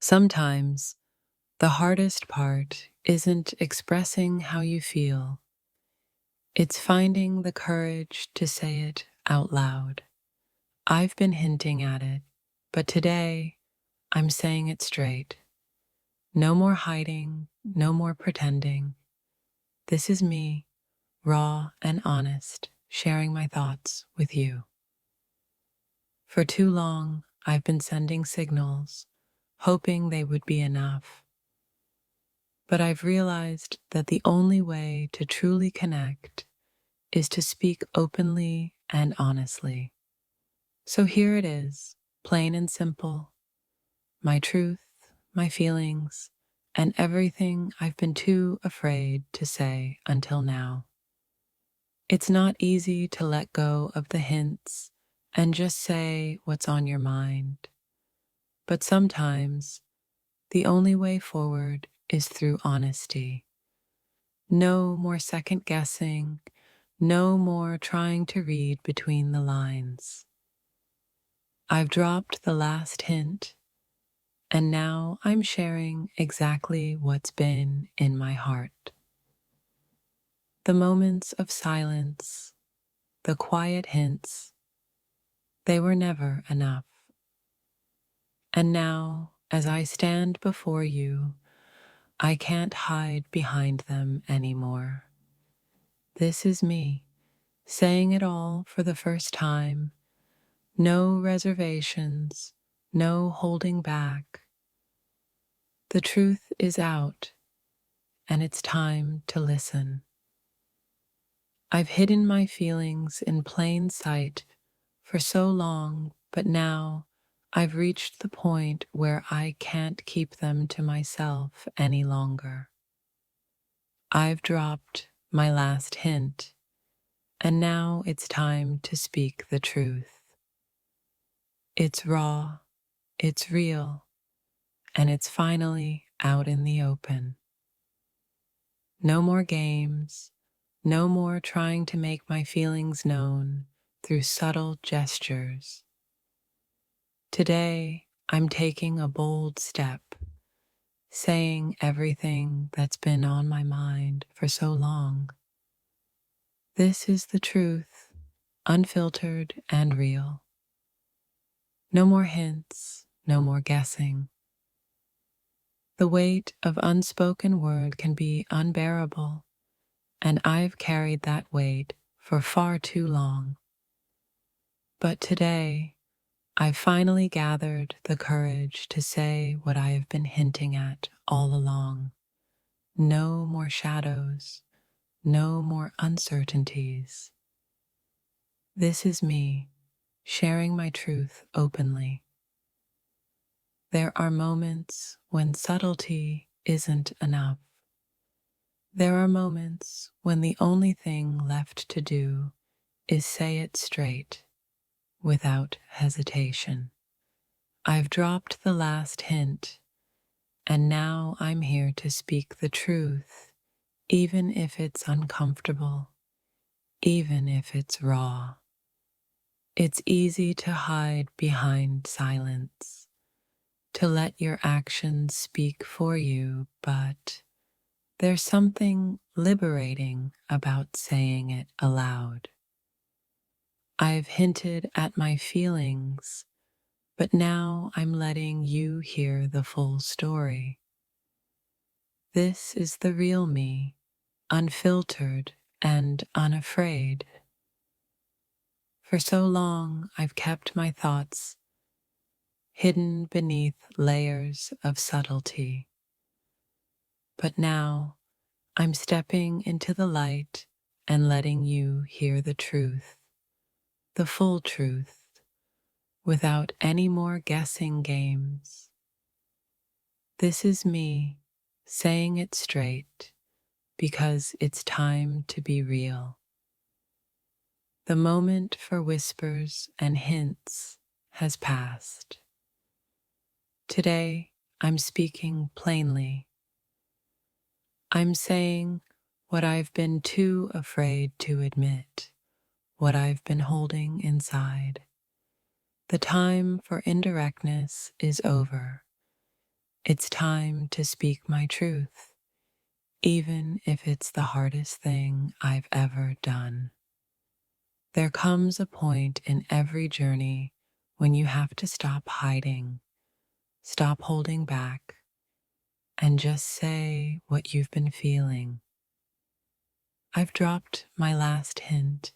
Sometimes the hardest part isn't expressing how you feel, it's finding the courage to say it out loud. I've been hinting at it, but today I'm saying it straight. No more hiding, no more pretending. This is me, raw and honest, sharing my thoughts with you. For too long, I've been sending signals, hoping they would be enough. But I've realized that the only way to truly connect is to speak openly and honestly. So here it is, plain and simple, my truth, my feelings, and everything I've been too afraid to say until now. It's not easy to let go of the hints and just say what's on your mind, but sometimes the only way forward is through honesty. No more second guessing, no more trying to read between the lines. I've dropped the last hint, and now I'm sharing exactly what's been in my heart. The moments of silence, the quiet hints, they were never enough. And now, as I stand before you, I can't hide behind them anymore. This is me, saying it all for the first time. No reservations, no holding back. The truth is out, and it's time to listen. I've hidden my feelings in plain sight for so long, but now I've reached the point where I can't keep them to myself any longer. I've dropped my last hint, and now it's time to speak the truth. It's raw, it's real, and it's finally out in the open. No more games, no more trying to make my feelings known through subtle gestures. Today, I'm taking a bold step, saying everything that's been on my mind for so long. This is the truth, unfiltered and real. No more hints, no more guessing. The weight of unspoken word can be unbearable, and I've carried that weight for far too long. But today, I've finally gathered the courage to say what I have been hinting at all along. No more shadows, no more uncertainties. This is me, sharing my truth openly. There are moments when subtlety isn't enough. There are moments when the only thing left to do is say it straight, without hesitation. I've dropped the last hint, and now I'm here to speak the truth, even if it's uncomfortable, even if it's raw. It's easy to hide behind silence, to let your actions speak for you, but there's something liberating about saying it aloud. I've hinted at my feelings, but now I'm letting you hear the full story. This is the real me, unfiltered and unafraid. For so long, I've kept my thoughts hidden beneath layers of subtlety. But now, I'm stepping into the light and letting you hear the truth, the full truth, without any more guessing games. This is me saying it straight because it's time to be real. The moment for whispers and hints has passed. Today, I'm speaking plainly. I'm saying what I've been too afraid to admit, what I've been holding inside. The time for indirectness is over, It's time to speak my truth, even if it's the hardest thing I've ever done. There comes a point in every journey when you have to stop hiding, stop holding back, and just say what you've been feeling. I've dropped my last hint,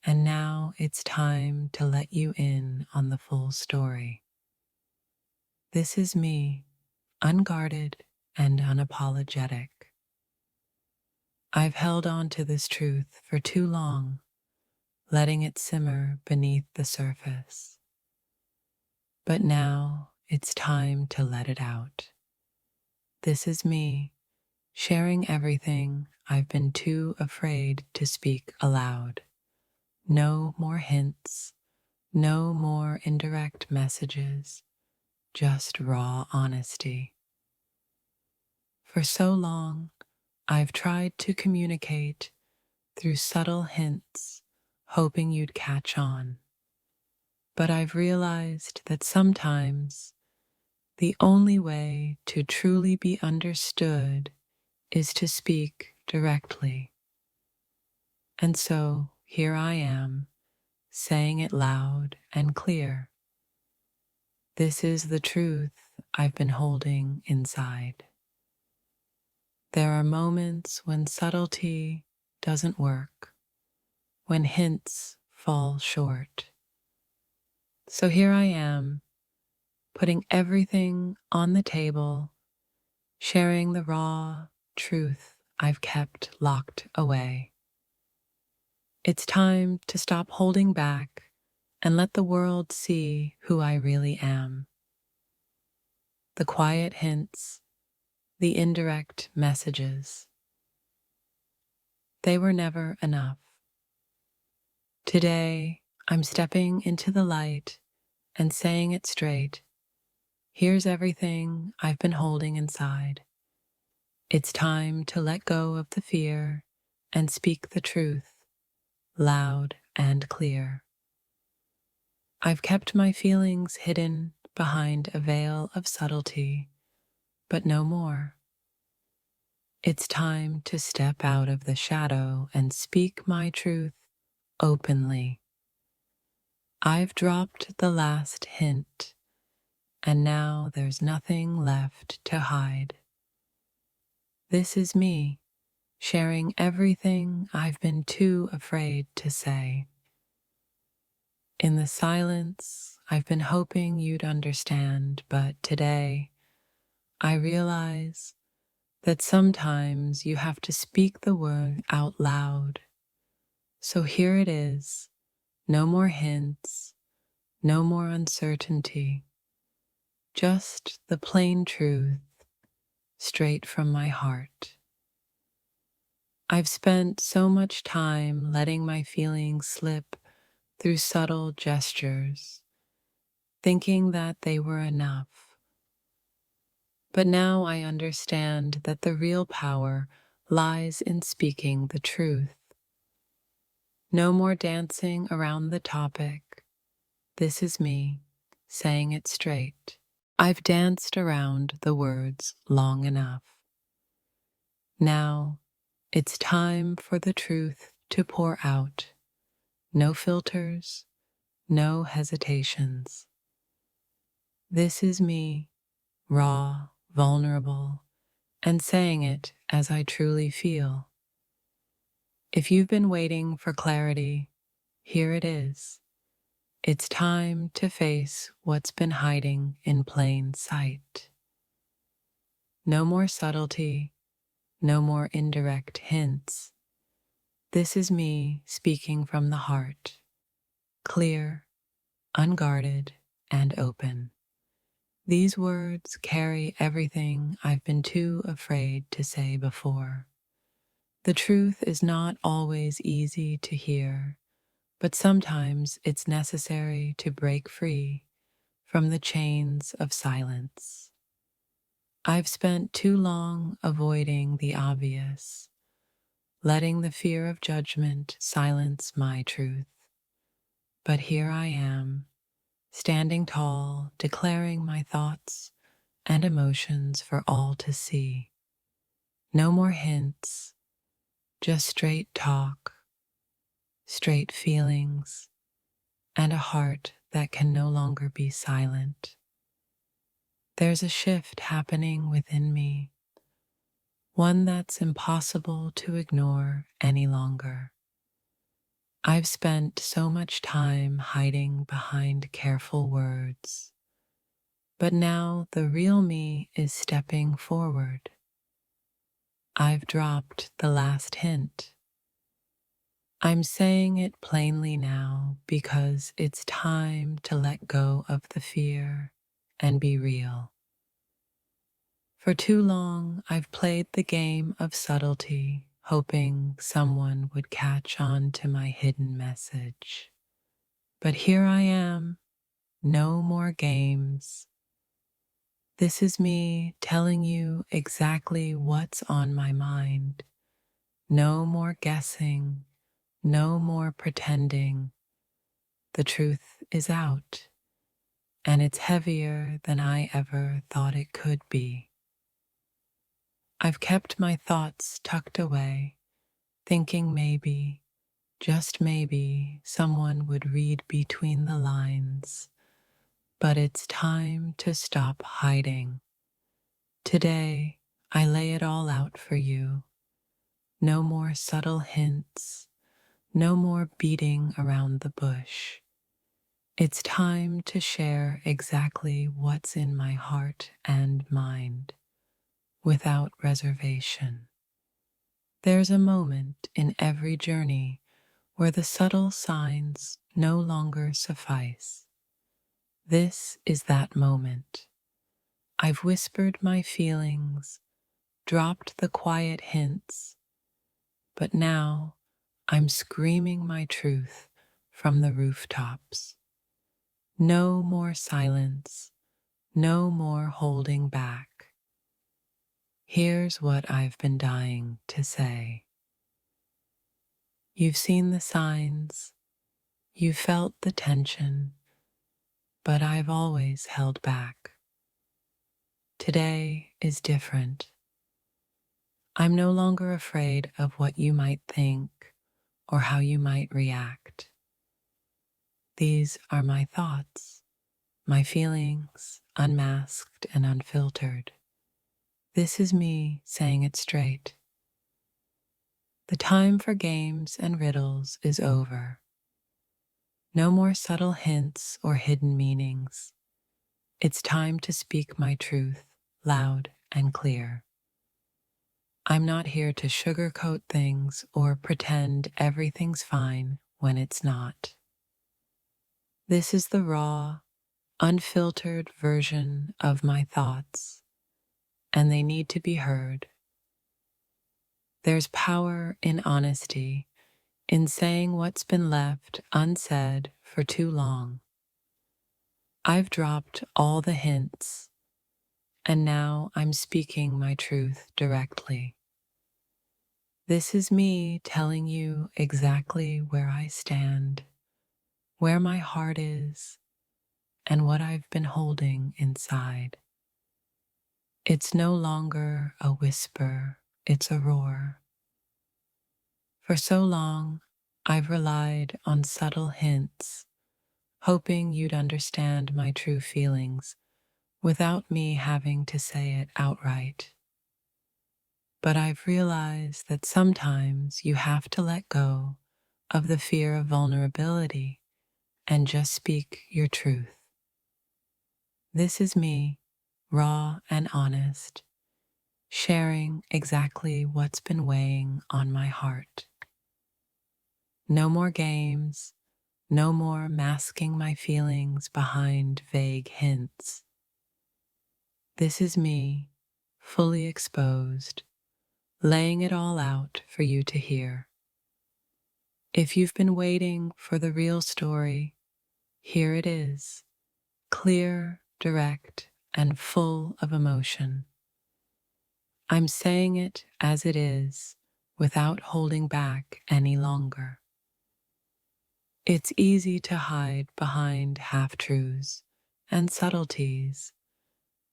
and now it's time to let you in on the full story. This is me, unguarded and unapologetic. I've held on to this truth for too long, letting it simmer beneath the surface. But now it's time to let it out. This is me, sharing everything I've been too afraid to speak aloud. No more hints, no more indirect messages, just raw honesty. For so long, I've tried to communicate through subtle hints, hoping you'd catch on. But I've realized that sometimes the only way to truly be understood is to speak directly. And so here I am, saying it loud and clear. This is the truth I've been holding inside. There are moments when subtlety doesn't work, when hints fall short. So here I am, putting everything on the table, sharing the raw truth I've kept locked away. It's time to stop holding back and let the world see who I really am. The quiet hints, the indirect messages, they were never enough. Today, I'm stepping into the light and saying it straight. Here's everything I've been holding inside. It's time to let go of the fear and speak the truth, loud and clear. I've kept my feelings hidden behind a veil of subtlety, but no more. It's time to step out of the shadow and speak my truth openly. I've dropped the last hint, and now there's nothing left to hide. This is me, sharing everything I've been too afraid to say. In the silence, I've been hoping you'd understand, but today, I realize that sometimes you have to speak the word out loud. So here it is, no more hints, no more uncertainty, just the plain truth, straight from my heart. I've spent so much time letting my feelings slip through subtle gestures, thinking that they were enough. But now I understand that the real power lies in speaking the truth. No more dancing around the topic. This is me, saying it straight. I've danced around the words long enough. Now, it's time for the truth to pour out. No filters, no hesitations. This is me, raw, vulnerable, and saying it as I truly feel. If you've been waiting for clarity, here it is. It's time to face what's been hiding in plain sight. No more subtlety, no more indirect hints. This is me speaking from the heart, clear, unguarded, and open. These words carry everything I've been too afraid to say before. The truth is not always easy to hear, but sometimes it's necessary to break free from the chains of silence. I've spent too long avoiding the obvious, letting the fear of judgment silence my truth. But here I am, standing tall, declaring my thoughts and emotions for all to see. No more hints, just straight talk, straight feelings, and a heart that can no longer be silent. There's a shift happening within me, one that's impossible to ignore any longer. I've spent so much time hiding behind careful words, but now the real me is stepping forward. I've dropped the last hint. I'm saying it plainly now because it's time to let go of the fear and be real. For too long, I've played the game of subtlety, hoping someone would catch on to my hidden message. But here I am, no more games. This is me telling you exactly what's on my mind. No more guessing, no more pretending. The truth is out, and it's heavier than I ever thought it could be. I've kept my thoughts tucked away, thinking maybe, just maybe, someone would read between the lines. But it's time to stop hiding. Today, I lay it all out for you. No more subtle hints, no more beating around the bush. It's time to share exactly what's in my heart and mind, without reservation. There's a moment in every journey where the subtle signs no longer suffice. This is that moment. I've whispered my feelings, dropped the quiet hints, but now I'm screaming my truth from the rooftops. No more silence, no more holding back. Here's what I've been dying to say. You've seen the signs, you've felt the tension, but I've always held back. Today is different. I'm no longer afraid of what you might think or how you might react. These are my thoughts, my feelings, unmasked and unfiltered. This is me saying it straight. The time for games and riddles is over. No more subtle hints or hidden meanings. It's time to speak my truth loud and clear. I'm not here to sugarcoat things or pretend everything's fine when it's not. This is the raw, unfiltered version of my thoughts, and they need to be heard. There's power in honesty, in saying what's been left unsaid for too long. I've dropped all the hints, and now I'm speaking my truth directly. This is me telling you exactly where I stand, where my heart is, and what I've been holding inside. It's no longer a whisper, it's a roar. For so long, I've relied on subtle hints, hoping you'd understand my true feelings without me having to say it outright. But I've realized that sometimes you have to let go of the fear of vulnerability and just speak your truth. This is me, raw and honest, sharing exactly what's been weighing on my heart. No more games, no more masking my feelings behind vague hints. This is me, fully exposed, laying it all out for you to hear. If you've been waiting for the real story, here it is, clear, direct, and full of emotion. I'm saying it as it is, without holding back any longer. It's easy to hide behind half-truths and subtleties,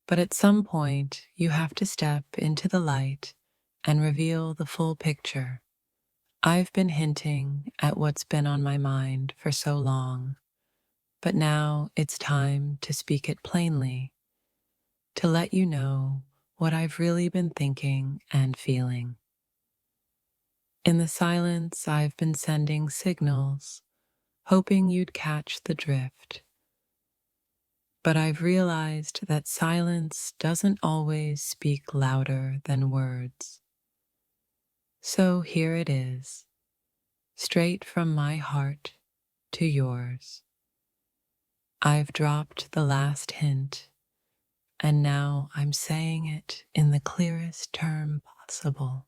But at some point, you have to step into the light and reveal the full picture. I've been hinting at what's been on my mind for so long, but now it's time to speak it plainly, to let you know what I've really been thinking and feeling. In the silence, I've been sending signals, hoping you'd catch the drift. But I've realized that silence doesn't always speak louder than words. So here it is, straight from my heart to yours. I've dropped the last hint, and now I'm saying it in the clearest term possible.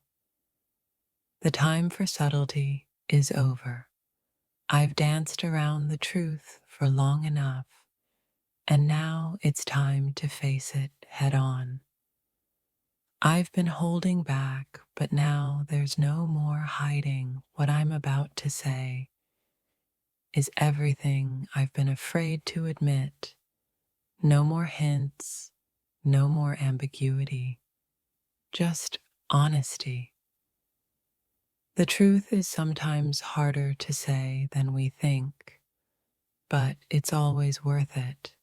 The time for subtlety is over. I've danced around the truth for long enough, and now it's time to face it head on. I've been holding back, but now there's no more hiding. What I'm about to say is everything I've been afraid to admit. No more hints, no more ambiguity, just honesty. The truth is sometimes harder to say than we think, but it's always worth it.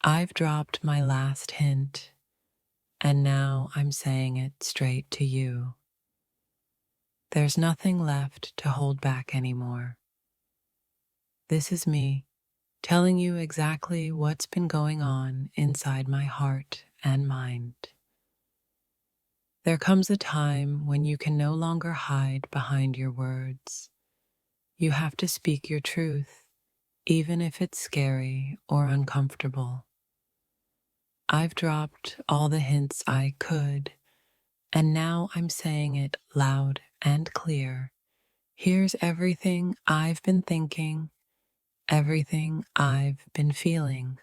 I've dropped my last hint, and now I'm saying it straight to you. There's nothing left to hold back anymore. This is me telling you exactly what's been going on inside my heart and mind. There comes a time when you can no longer hide behind your words. You have to speak your truth, even if it's scary or uncomfortable. I've dropped all the hints I could, and now I'm saying it loud and clear. Here's everything I've been thinking, everything I've been feeling.